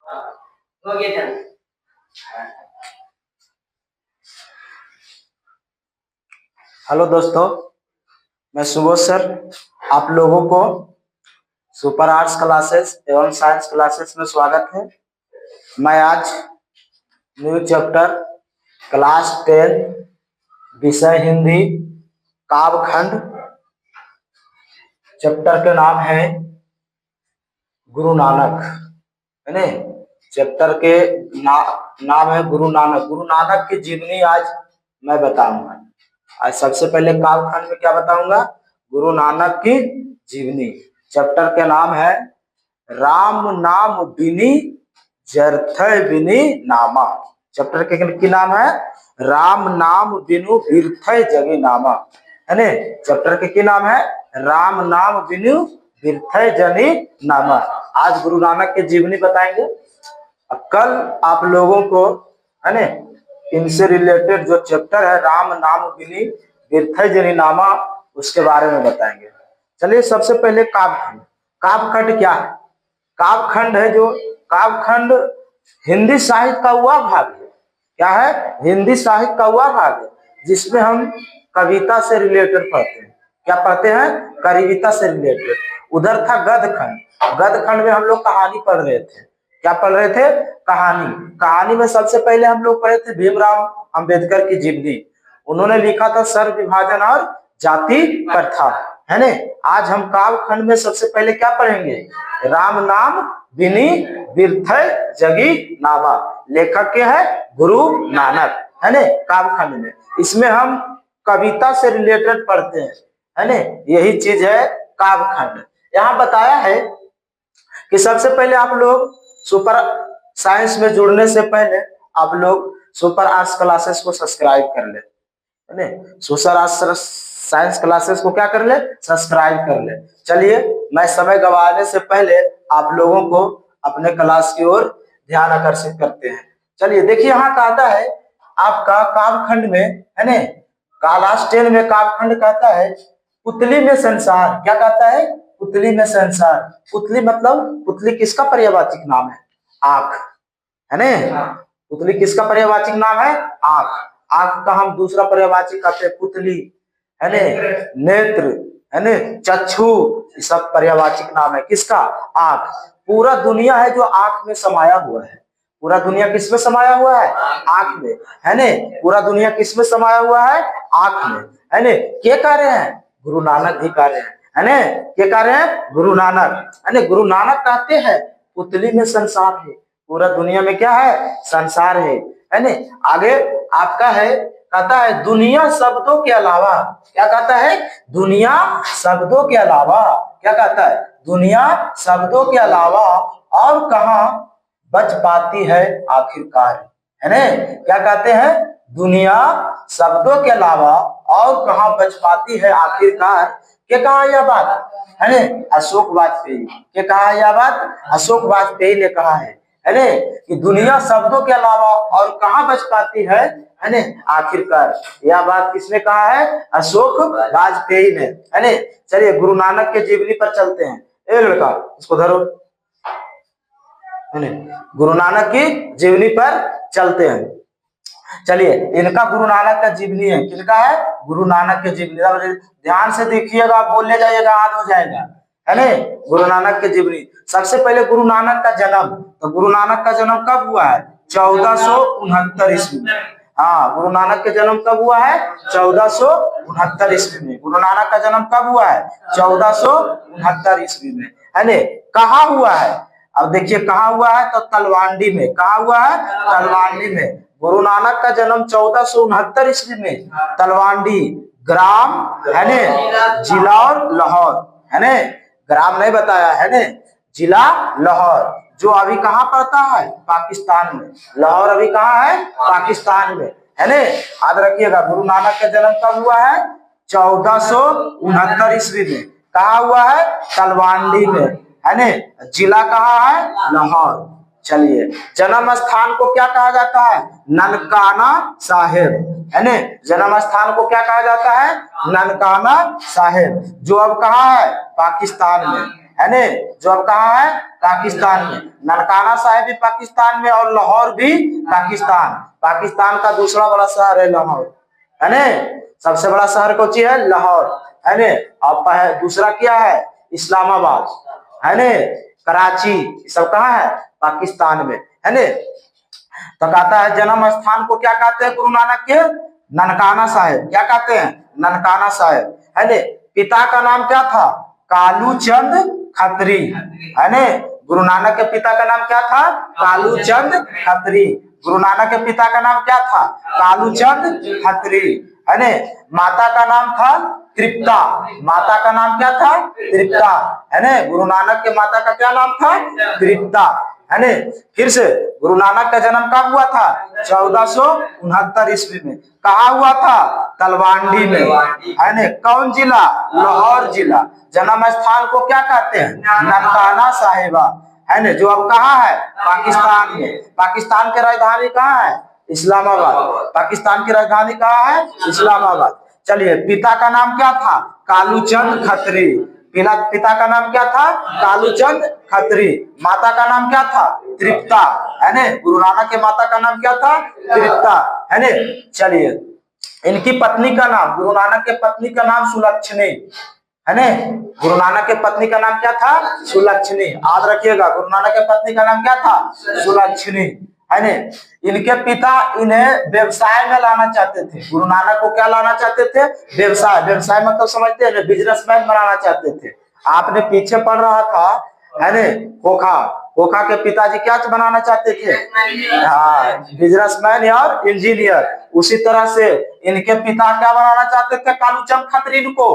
Hello दोस्तों, मैं Subodh sir आप लोगों को सुपर आर्ट्स क्लासेस एवं साइंस क्लासेस में स्वागत है। मैं आज न्यू चैप्टर क्लास 10 विषय हिंदी काव्यखंड चैप्टर का नाम है गुरु नानक, है ना। चैप्टर के नाम है गुरु नानक। गुरु नानक की जीवनी आज मैं बताऊंगा। आज सबसे पहले काव्यखंड में क्या बताऊंगा? गुरु नानक की जीवनी। चैप्टर का नाम है राम नाम बिनी जरथय बिनी नामा। चैप्टर के नाम है राम नाम बिनु बिरथय जगी नामा, है ने। चैप्टर के नाम है राम नाम बिनु बिरथय जनी नामा। आज गुरु नानक की जीवनी बताएंगे। कल आप लोगों को, है ने, इनसे रिलेटेड जो चैप्टर है राम नाम बिनी बिरथय जनी नामा, उसके बारे में बताएंगे। चलिए, सबसे पहले काव्यखंड। काव्यखंड क्या है? काव्यखंड है जो काव्यखंड हिंदी साहित्य का वह भाग है। क्या है? हिंदी साहित्य का वह भाग है जिसमें हम कविता से रिलेटेड पढ़ते हैं। क्या पढ़ते हैं? कविता से रिलेटेड। उधर था गद्यखंड। गद्यखंड में हम लोग कहानी पढ़ रहे थे। क्या पढ़ रहे थे? कहानी। कहानी में सबसे पहले हम लोग पढ़े थे भीमराव अंबेडकर की जीवनी। उन्होंने लिखा था सर्व विभाजन और जाति प्रथा, है ने। आज हम काव्यखंड में सबसे पहले क्या पढ़ेंगे? राम नाम बिनी बिरथय जगी नामा। लेखक के है गुरु नानक, है ने। काव्यखंड में इसमें हम कविता से रिलेटेड पढ़ते हैं, है ने। यही चीज है काव्यखंड। यहाँ बताया है कि सबसे पहले आप लोग सुपर साइंस में जुड़ने से पहले आप लोग सुपर आर्ट्स क्लासेस को सब्सक्राइब कर ले, है ने। सुपर आर्ट्स साइंस क्लासेस को क्या कर ले? सब्सक्राइब कर ले। चलिए, मैं समय गंवाने से पहले आप लोगों को अपने क्लास की ओर ध्यान आकर्षित करते हैं। चलिए देखिए, यहाँ कहता है आपका काव्यखंड में, है ने, क्लास 10 में काव्यखंड कहता है पुतली में संसार। क्या कहता है? पुतली में संसार। पुतली मतलब, पुतली किसका पर्यायवाची नाम है? आंख, है ने। पुतली किसका पर्यायवाची नाम है? आंख। आंख का हम दूसरा पर्यायवाची कहते हैं पुतली, है ने। नेत्र, है ने, चक्षु, ये सब पर्यायवाची नाम है किसका? आंख। पूरा दुनिया है जो आंख में समाया हुआ है। पूरा दुनिया किस में समाया हुआ है? आंख में, है ने। पूरा दुनिया किस में समाया हुआ है? आंख में, है ने। क्या कह रहे हैं? गुरु नानक जी कह रहे हैं, है ने। क्या कह रहे हैं? गुरु नानक, है ने। गुरु नानक कहते हैं पुतली में संसार है। पूरा दुनिया में क्या है? संसार है ने। आगे आपका है, कहता है दुनिया शब्दों के अलावा। क्या कहता है? दुनिया शब्दों के अलावा। क्या कहता है? दुनिया शब्दों के अलावा और कहाँ बच पाती है आखिरकार, है ने। क्या कहते हैं? दुनिया शब्दों के अलावा और कहाँ बच पाती है आखिरकार। क्या कहा यह बात, है ने? अशोक वाजपेयी। क्या कहा यह बात? अशोक वाजपेयी ने कहा है ने, कि दुनिया शब्दों के अलावा और कहाँ बच पाती है ने, आखिरकार। यह बात किसने कहा है? अशोक वाजपेयी ने, है ने। चलिए गुरु नानक के जीवनी पर चलते हैं। ए लड़का, इसको धरो, है ने। गुरु नानक की जीवनी पर चलते हैं। चलिए, इनका गुरु नानक का जीवनी है। किसका है? गुरु नानक की जीवनी। ध्यान से देखिएगा, बोलने जाइएगा याद हो जाएगा, है ने। गुरु नानक की जीवनी। सबसे पहले गुरु नानक का जन्म। तो गुरु नानक का जन्म कब हुआ है? 1469 ईस्वी में। हाँ, गुरु नानक का जन्म कब हुआ है? 1469 ईस्वी में। गुरु नानक का जन्म कब हुआ है? 1469 ईस्वी में, है ने। कहाँ हुआ है? अब देखिए कहाँ हुआ है, तो तलवांडी में। कहाँ हुआ है? तलवांडी में। गुरु नानक का जन्म 1469 ईस्वी में, तलवांडी ग्राम, है ने, जिला और लाहौर, है ने। ग्राम नहीं बताया, है ने। जिला लाहौर, जो अभी कहाँ पड़ता है? पाकिस्तान में। लाहौर अभी कहाँ है? पाकिस्तान में, है ने। याद रखिएगा, गुरु नानक का जन्म कब हुआ है? 1469 ईस्वी में। कहाँ हुआ है? तलवांडी में, है ने। जिला कहाँ है? लाहौर। चलिए, जन्म स्थान को क्या कहा जाता है? ननकाना साहिब, है ने। जन्म स्थान को क्या कहा जाता है? ननकाना साहिब, जो अब कहाँ है? पाकिस्तान में, है ने, जो अब कहाँ है, पाकिस्तान में। ननकाना साहिब भी पाकिस्तान में और लाहौर भी पाकिस्तान। पाकिस्तान का दूसरा बड़ा शहर है लाहौर, है ने। सबसे बड़ा शहर कौन सी है, लाहौर, है ने। अब दूसरा क्या है, इस्लामाबाद, है ने। कराची, सब कहाँ है, पाकिस्तान में, है ने। तो कहता है जन्म स्थान को क्या कहते हैं गुरु नानक के, ननकाना साहिब। क्या कहते हैं, ननकाना साहिब, है ने। पिता का नाम क्या था, कालू चंद खत्री, है ने। गुरु नानक के पिता का नाम क्या था, कालू चंद खत्री। गुरु नानक के पिता का नाम क्या था, कालू चंद खत्री, है ने। माता का नाम था तृप्ता, माता का नाम क्या था, तृप्ता, है ने। गुरु नानक के माता का क्या नाम था, तृप्ता, है ने। फिर से गुरु नानक का जन्म कब हुआ था, 1469 ईस्वी में। कहा हुआ था, तलवांडी में, है ने। कौन जिला, लाहौर जिला। जन्म स्थान को क्या कहते हैं, ननकाना साहिबा, है ने, जो अब कहाँ है, पाकिस्तान में। पाकिस्तान की राजधानी कहाँ है, इस्लामाबाद। पाकिस्तान की राजधानी कहाँ है, इस्लामाबाद। चलिए, पिता का नाम क्या था, कालूचंद खत्री। पिता का नाम क्या था, कालूचंद खत्री। माता का नाम क्या था, तृप्ता, है ने। गुरु नानक के माता का नाम क्या था, तृप्ता, है ने। चलिए, इनकी पत्नी का नाम, गुरु नानक के पत्नी का नाम सुलक्षणी, है ने। गुरु नानक के पत्नी का नाम क्या था, सुलक्षणी। याद रखिएगा, गुरु नानक के पत्नी का नाम क्या था, सुलक्षणी, है ने। इनके पिता इन्हें व्यवसाय में लाना चाहते थे। गुरु नानक को क्या लाना चाहते थे, व्यवसाय। व्यवसाय मतलब समझते हैं, बिजनेसमैन बनाना चाहते थे। आपने पीछे पढ़ रहा था, है ने, खोखा। खोखा के पिताजी क्या बनाना चाहते थे, हाँ, बिजनेसमैन और इंजीनियर। उसी तरह से इनके पिता क्या बनाना चाहते थे, कालूचंद खत्री को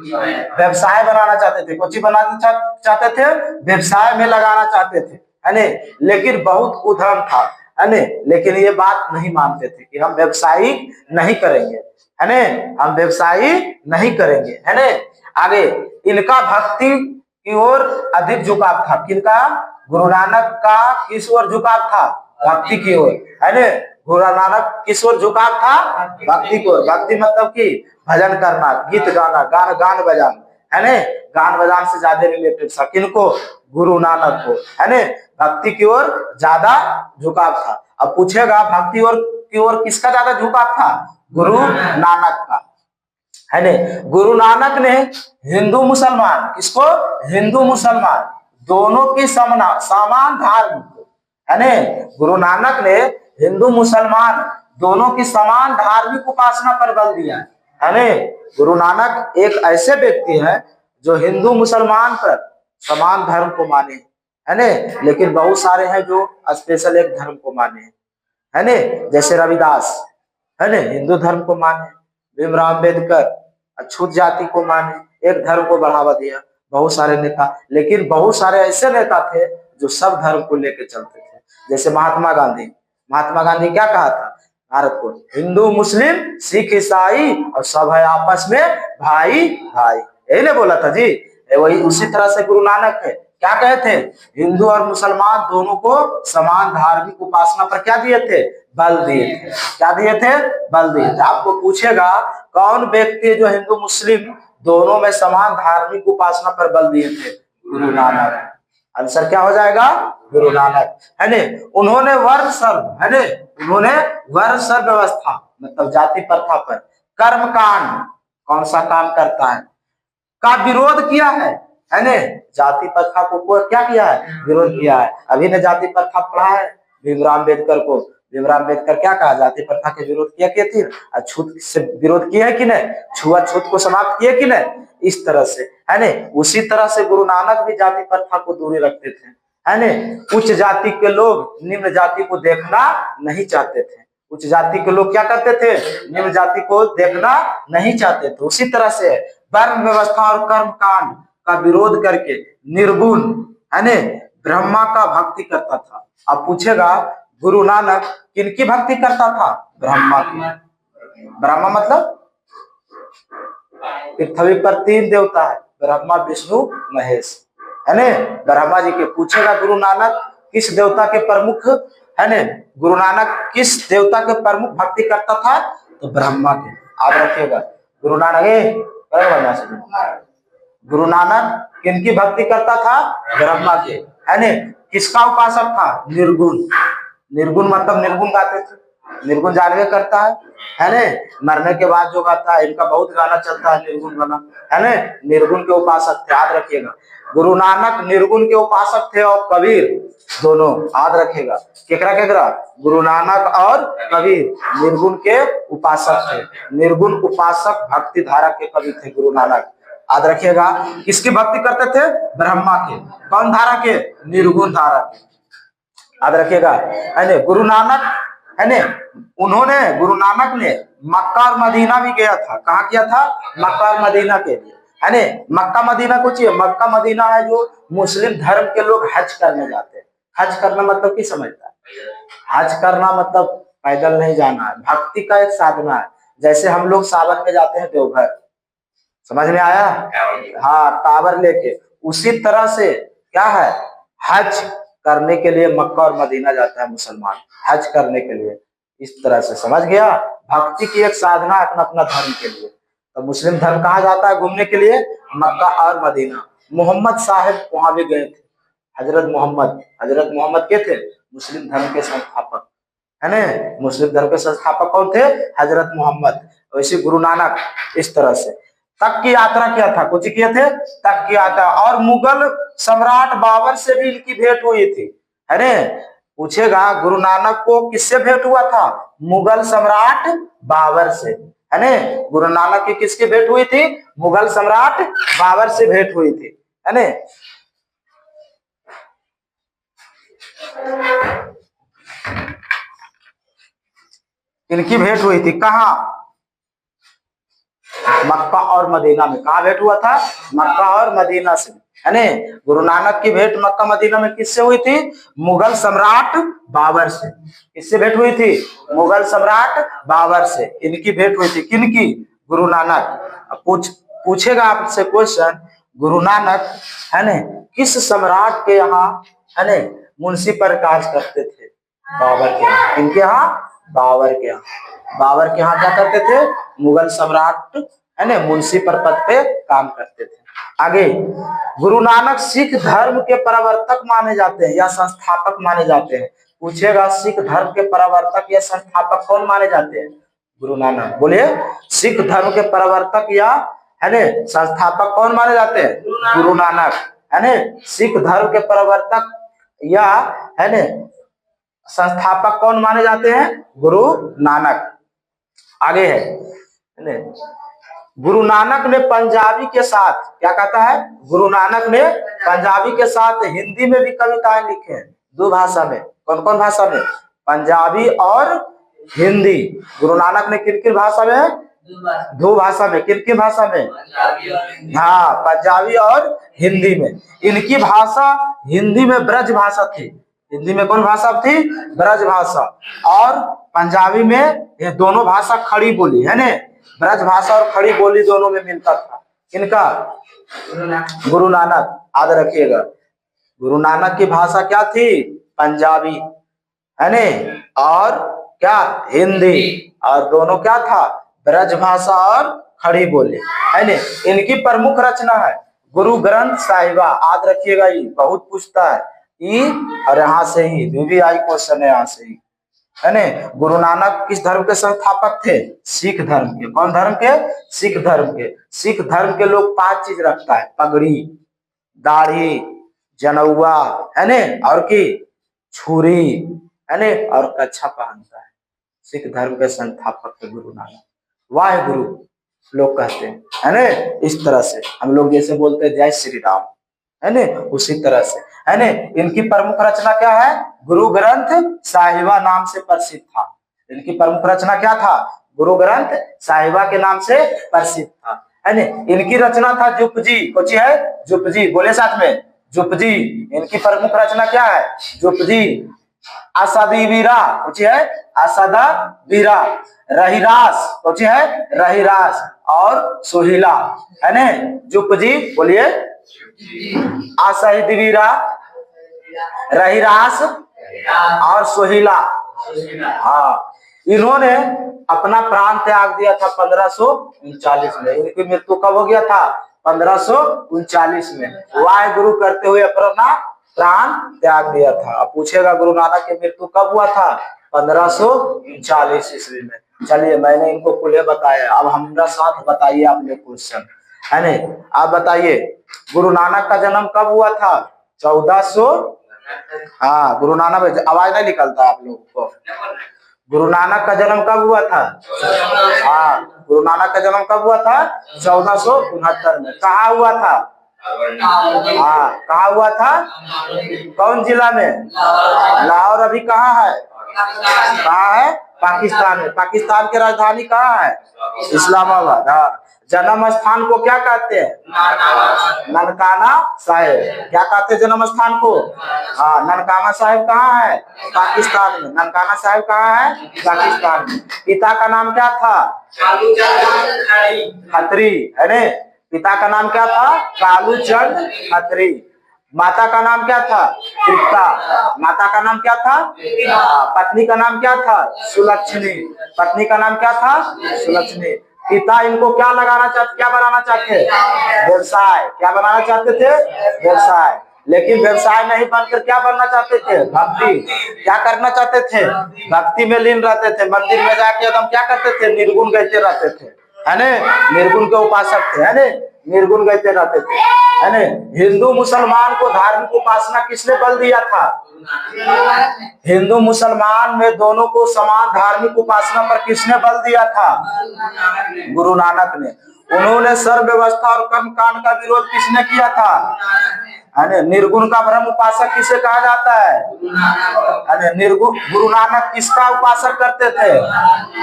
व्यवसाय बनाना चाहते थे। कुछ बनाना चाहते थे, व्यवसाय में लगाना चाहते थे, है ने। लेकिन बहुत उधम था, है ने। लेकिन ये बात नहीं मानते थे कि हम व्यवसायिक नहीं करेंगे, है ने, हम व्यवसायी नहीं करेंगे, है ने। आगे, इनका भक्ति की ओर अधिक झुकाव था। किनका, गुरु नानक का किस ओर झुकाव था, भक्ति की ओर, है ने। गुरु नानक किस ओर झुकाव था, भक्ति की ओर। भक्ति मतलब कि भजन करना, गीत गाना, गान बजाना, है ने। गान बजान से ज्यादा रिलेटेड था किनको, गुरु नानक को, है ने। भक्ति की ओर ज्यादा झुकाव था। अब पूछेगा, भक्ति की ओर किसका ज्यादा झुकाव था, गुरु नानक का, है ने। गुरु नानक ने हिंदू मुसलमान, किसको, हिंदू मुसलमान दोनों की समान धार्मिक, है ने। गुरु नानक ने हिंदू मुसलमान दोनों की समान धार्मिक उपासना पर बल दिया, है ने। गुरु नानक एक ऐसे व्यक्ति हैं जो हिंदू मुसलमान पर समान धर्म को माने, है ने। लेकिन बहुत सारे हैं जो स्पेशल एक धर्म को माने, है ने। जैसे रविदास, है ने, हिंदू धर्म को माने। भीमराव अम्बेडकर अछूत जाति को माने, एक धर्म को बढ़ावा दिया। बहुत सारे नेता, लेकिन बहुत सारे ऐसे नेता थे जो सब धर्म को लेकर चलते थे। जैसे महात्मा गांधी। महात्मा गांधी क्या कहा था भारत को, हिंदू मुस्लिम सिख ईसाई और सब है आपस में भाई भाई, यही ने बोला था जी। वही उसी तरह से गुरु नानक है, क्या कहे थे, हिंदू और मुसलमान दोनों को समान धार्मिक उपासना पर क्या दिए थे, बल दिए थे। क्या दिए थे, बल दिए थे। आपको पूछेगा कौन व्यक्ति जो हिंदू मुस्लिम दोनों में समान धार्मिक उपासना पर बल दिए थे, गुरु नानक। आंसर क्या हो जाएगा, गुरु नानक, है ने। उन्होंने वर्ण सर्व, है ने, उन्होंने वर्ण सर्व व्यवस्था मतलब जाति प्रथा पर, कर्म कांड कौन सा काम करता है का विरोध किया है ने। जाति प्रथा को क्या किया है, विरोध किया है। अभी ने जाति प्रथा पढ़ा है भीमराव अम्बेडकर को। भीमराव अम्बेडकर क्या कहा, जाति प्रथा के विरोध किया थी, अछूत से विरोध किया है कि नहीं, छुआछूत को समाप्त किया कि नहीं, इस तरह से, है ने। उसी तरह से गुरु नानक भी जाति प्रथा को दूरी रखते थे, है ने। उच्च जाति के लोग निम्न जाति को देखना नहीं चाहते थे। उच्च जाति के लोग क्या करते थे, निम्न जाति को देखना नहीं चाहते थे। उसी तरह से वर्ण व्यवस्था और कर्म कांड का विरोध करके निर्गुण, है ने, ब्रह्मा का भक्ति करता था। अब पूछेगा गुरु नानक किनकी भक्ति करता था, ब्रह्मा की। ब्रह्मा मतलब पृथ्वी पर 3 देवता है, ब्रह्मा विष्णु महेश, है ने। ब्रह्मा जी के पूछेगा गुरु नानक किस देवता के प्रमुख, है ने, गुरु नानक किस देवता के प्रमुख भक्ति करता था, तो ब्रह्मा के। आप रखिएगा गुरु नानक गुरु नानक किनकी भक्ति करता था? ब्रह्मा के, है ने। किसका उपासक था? निर्गुण। निर्गुण मतलब निर्गुण गाते थे, निर्गुण जानवे करता है ने। मरने के बाद जो गाता है, इनका बहुत गाना चलता है निर्गुण गाना, है ने। निर्गुण के उपासक थे, याद रखिएगा। गुरु नानक निर्गुण के उपासक थे और कबीर दोनों, याद रखेगा। केकरा केकरा? गुरु नानक और कबीर निर्गुण के उपासक थे। निर्गुण उपासक भक्ति धारा के कवि थे गुरु नानक, याद रखिएगा। किसकी भक्ति करते थे? ब्रह्मा के। कौन धारा के? निर्गुण धारा के, याद रखिएगा, है ने। गुरु नानक, है ने, उन्होंने, गुरु नानक ने मक्का और मदीना भी गया था। कहाँ किया था? मक्का और मदीना के लिए, है ने। मक्का मदीना कुछ है, मक्का मदीना है जो मुस्लिम धर्म के लोग हज करने जाते हैं। हज करना मतलब की समझता है? हज करना मतलब पैदल नहीं जाना है, भक्ति का एक साधना है। जैसे हम लोग सावन में जाते हैं देवघर, समझ में आया? हाँ, कांवर लेके। उसी तरह से क्या है, हज करने के लिए मक्का और मदीना जाता है मुसलमान, हज करने के लिए। इस तरह से समझ गया, भक्ति की एक साधना अपना अपना धर्म के लिए। तो मुस्लिम धर्म कहाँ जाता है घूमने के लिए? मक्का और मदीना। मोहम्मद साहब वहां भी गए थे, हजरत मोहम्मद के थे मुस्लिम धर्म के संस्थापक, है ने। मुस्लिम धर्म के संस्थापक कौन थे? हजरत मोहम्मद। वैसे गुरु नानक इस तरह से तक की यात्रा किया था, कुछ किए थे तक की यात्रा। और मुगल सम्राट बाबर से भी इनकी भेंट हुई थी, है ने। पूछेगा गुरु नानक को किससे भेंट हुआ था? मुगल सम्राट बाबर से, है ने। गुरु नानक की किसकी भेंट हुई थी? मुगल सम्राट बाबर से भेंट हुई थी, है ने। इनकी भेंट हुई थी कहाँ? मक्का और मदीना में। कहाँ भेंट हुआ था? मक्का और मदीना से, है ने। गुरु नानक की भेंट मक्का मदीना में किससे हुई थी? मुगल सम्राट बाबर से। किससे भेंट हुई थी? मुगल सम्राट बाबर से इनकी भेंट हुई थी। किनकी? गुरु नानक। पूछेगा आपसे क्वेश्चन, गुरु नानक, है ने, किस सम्राट के यहाँ, है ने, मुंशी पर कार्य करते थे? बाबर के यहाँ। इनके यहाँ? बाबर के यहाँ। बाबर के यहाँ क्या करते थे? मुगल सम्राट, है ना, मुंशी पर पद पे काम करते थे। आगे, गुरु नानक सिख धर्म के प्रवर्तक माने जाते हैं या संस्थापक माने जाते हैं? पूछेगा सिख धर्म के प्रवर्तक या संस्थापक कौन माने जाते हैं? गुरु नानक। बोलिए, सिख धर्म के प्रवर्तक या, है ने, संस्थापक कौन माने जाते हैं? गुरु नानक, है ने। सिख धर्म के प्रवर्तक या, है ने, संस्थापक कौन माने जाते हैं? गुरु नानक। आगे है, गुरु नानक ने पंजाबी के साथ, क्या कहता है? गुरु नानक ने पंजाबी के साथ हिंदी में भी कविताएं लिखे हैं, दो भाषा में। कौन कौन भाषा में? पंजाबी और हिंदी। गुरु नानक ने किन किन भाषा में? दो भाषा में। किन किन भाषा में? हाँ, पंजाबी और हिंदी में। इनकी भाषा हिंदी में ब्रज भाषा थी। हिंदी में कौन भाषा थी? ब्रज भाषा। और पंजाबी में ये दोनों भाषा खड़ी बोली, है ने। ब्रज भाषा और खड़ी बोली दोनों में मिलता था। इनका? गुरु नानक। याद रखिएगा, गुरु नानक की भाषा क्या थी? पंजाबी, है ने, और क्या? हिंदी। और दोनों क्या था? ब्रज भाषा और खड़ी बोली, है ने। इनकी प्रमुख रचना है गुरु ग्रंथ साहिबा। याद रखिएगा, ये बहुत पूछता है, ई और यहाँ से ही VVI क्वेश्चन है, यहाँ से ही, है ने। गुरु नानक किस धर्म के संस्थापक थे? सिख धर्म के। कौन धर्म के? सिख धर्म के। सिख धर्म के लोग 5 चीज रखता है, पगड़ी, दाढ़ी, जनौआ, है ने, और की छुरी, है ने, और कच्छा पहनता है। सिख धर्म के संस्थापक थे गुरु नानक। वाहे गुरु लोग कहते हैं, है ने। इस तरह से हम लोग जैसे बोलते हैं जय श्री राम, है ने, उसी तरह से, है ने। इनकी प्रमुख रचना क्या है? गुरु ग्रंथ साहिबा नाम से प्रसिद्ध था। इनकी प्रमुख रचना क्या था? गुरु ग्रंथ साहिबा के नाम से प्रसिद्ध था, है ने। इनकी रचना था जुपजी। कौन सी है? जुपजी। बोले साथ में, जुपजी। इनकी प्रमुख रचना क्या है? जुपजी। आसादी वीरा, कौन सी है? आसादा वीरा। रहीरास, कौन सी है? रहीरास। और सोहिला, है ने। जुपजी, बोलिए, आसादी वीरा, रहीरास और सोहिला। हाँ, इन्होंने अपना प्राण त्याग दिया था 1539 में। इनकी मृत्यु कब हो गया था? 1539 में वाहे गुरु करते हुए अपना प्राण त्याग दिया था। अब पूछेगा गुरु नानक की मृत्यु कब हुआ था? 1539 ईस्वी में। चलिए मैंने इनको खुले बताया, अब हमारा साथ बताइए अपने क्वेश्चन, है नहीं? आप बताइए गुरु नानक का जन्म कब हुआ था? 1400। हाँ, गुरु नानक, आवाज नहीं निकलता आप लोगों को। गुरु नानक का जन्म कब हुआ था? हाँ, गुरु नानक का जन्म कब हुआ था? 1469 में। कहाँ हुआ था? हाँ, कहाँ हुआ था? कौन जिला में? लाहौर अभी कहाँ है? कहाँ है? पाकिस्तान में। पाकिस्तान की राजधानी कहाँ है? इस्लामाबाद। हाँ, जन्म स्थान को क्या कहते हैं? ननकाना साहिब। क्या कहते हैं जन्म स्थान को? हाँ, ननकाना साहिब कहाँ है? पाकिस्तान में। ननकाना साहिब कहाँ है? पाकिस्तान में। पिता का नाम क्या था? खत्री, है ने? पिता का नाम क्या था? कालूचंद खत्री। माता का नाम क्या था? तृप्ता। माता का नाम क्या था? पत्नी का नाम क्या था? सुलक्षणी। पत्नी का नाम क्या था? सुलक्षणी। पिता इनको क्या लगाना चाहते, क्या बनाना चाहते? व्यवसाय। क्या बनाना चाहते थे? व्यवसाय। लेकिन व्यवसाय नहीं बनकर क्या बनना चाहते थे? भक्ति। क्या करना चाहते थे? भक्ति में लीन रहते थे। मंदिर में जाके एकदम क्या करते थे? निर्गुण गाते रहते थे, है ने? निर्गुण के उपासक थे, है ने? निर्गुण गाते रहते थे, है ने? हिंदू मुसलमान को धार्मिक उपासना किसने बल दिया था? हिंदू मुसलमान में दोनों को समान धार्मिक उपासना पर किसने बल दिया था? गुरु नानक ने। उन्होंने सर्व व्यवस्था और कर्म कांड का विरोध किसने किया था? निर्गुण का ब्रह्म उपासक किसे कहा जाता है? निर्गुण। गुरु नानक किसका उपासक करते थे?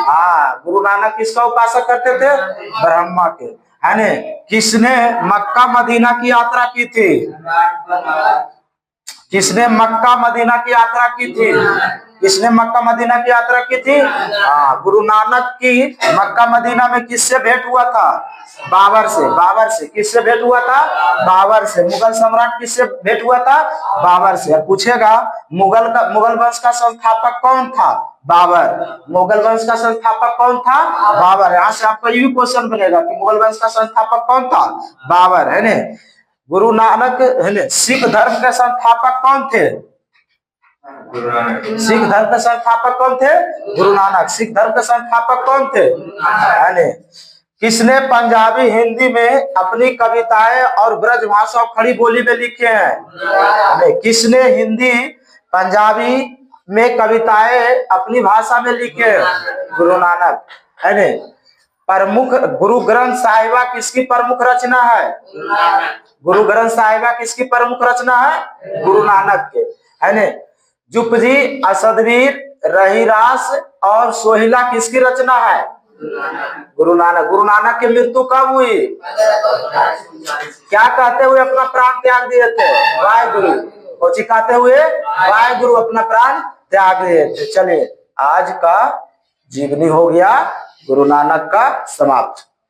हाँ, गुरु नानक किसका उपासक करते थे? ब्रह्मा के, है ने? किसने मक्का मदीना की यात्रा की थी? किसने मक्का मदीना की यात्रा की थी? किसने मक्का मदीना की यात्रा की थी? हाँ, गुरु नानक की मक्का मदीना में किससे भेंट हुआ था? बाबर से। बाबर से। किससे भेंट हुआ था? बाबर से। मुगल सम्राट किससे भेंट हुआ था? बाबर से। पूछेगा मुगल वंश का संस्थापक कौन था? बाबर। मुगल वंश का संस्थापक कौन था? बाबर। यहाँ से आपका ये भी क्वेश्चन बनेगा कि मुगल वंश का संस्थापक कौन था? बाबर, है ने? गुरु नानक, है ने, सिख धर्म के संस्थापक कौन थे? सिख धर्म के संस्थापक कौन थे? गुरु नानक। सिख धर्म के संस्थापक कौन थे? है ने? किसने पंजाबी हिंदी में अपनी कविताएं और ब्रज भाषा खड़ी बोली में लिखे हैं? किसने हिंदी पंजाबी में कविताएं अपनी भाषा में लिखे हैं? गुरु नानक, है ने? प्रमुख गुरु ग्रंथ साहिबा किसकी प्रमुख रचना है? गुरु ग्रंथ साहिबा किसकी प्रमुख रचना है? गुरु नानक के, है ने? जुपजी, असदवीर, रहीरास और सोहिला किसकी रचना है? गुरु नानक। गुरु नानक की मृत्यु कब हुई? क्या कहते हुए अपना प्राण त्याग दिए थे? वाहे गुरु। कोची कहते हुए? वाहे गुरु अपना प्राण त्याग दिए थे। चलिए, आज का जीवनी हो गया गुरु नानक का समाप्त।